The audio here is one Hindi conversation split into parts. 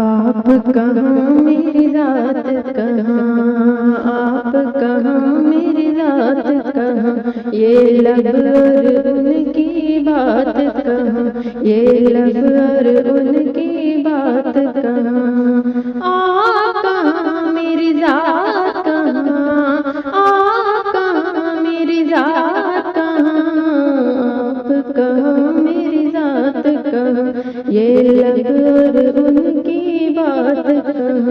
आप कहाँ मेरी ज़ात कहाँ, आप कहाँ मेरी ज़ात कहाँ, ये लब और उनकी बात कहाँ, ये लब और उनकी बात कहाँ। आप कहाँ मेरी ज़ात कहाँ, आप कहाँ मेरी ज़ात कहाँ, आप कहाँ मेरी ज़ात कहाँ, ये लब और उनकी बात कहाँ।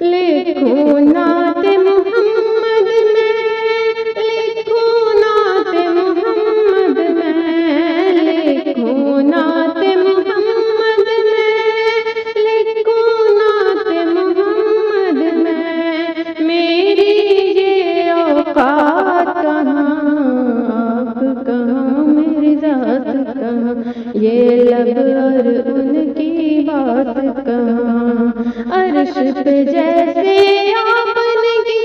लिखूं नाते मोहम्मद में, लिखूं नाते मोहम्मद में, लिखूं नाते मोहम्मद में, लिखूं नाते मोहम्मद में, मेरी ये औकात कहाँ, आप कहाँ मेरी ज़ात कहाँ, ये लब और उनकी बात कहाँ। अर्श पे जैसे आपने की,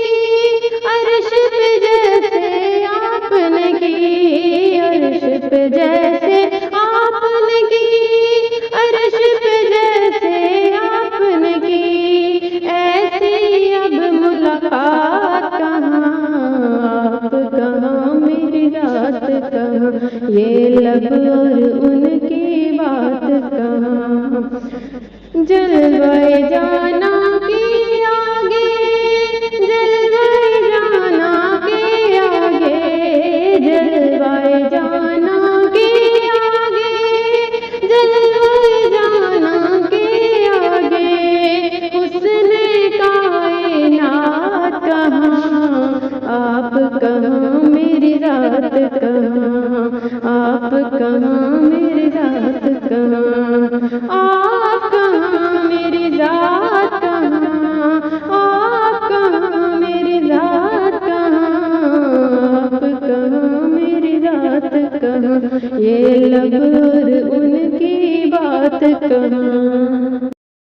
अर्श पे जैसे आपने की, अर्श पे जैसे आपने की, अर्श पे जैसे आपने की, ऐसी अब मुलाकात कहाँ, आप कहाँ मेरी ज़ात कहाँ, ये लब और उनकी बात कहाँ। जलवाए जाना के आगे, जलवाए जाना के आगे, जलवाए जाना के आगे, जलवाए जाना के आगे, हुस्न कायनात कहाँ, आप कहाँ मेरी ज़ात कहाँ, आप कहाँ मेरी ज़ात कहाँ, आप कहाँ मेरी ज़ात कहाँ, आप कहाँ मेरी ज़ात कहाँ, आप कहाँ मेरी ज़ात कहाँ, ये लब और उनकी बात कहाँ।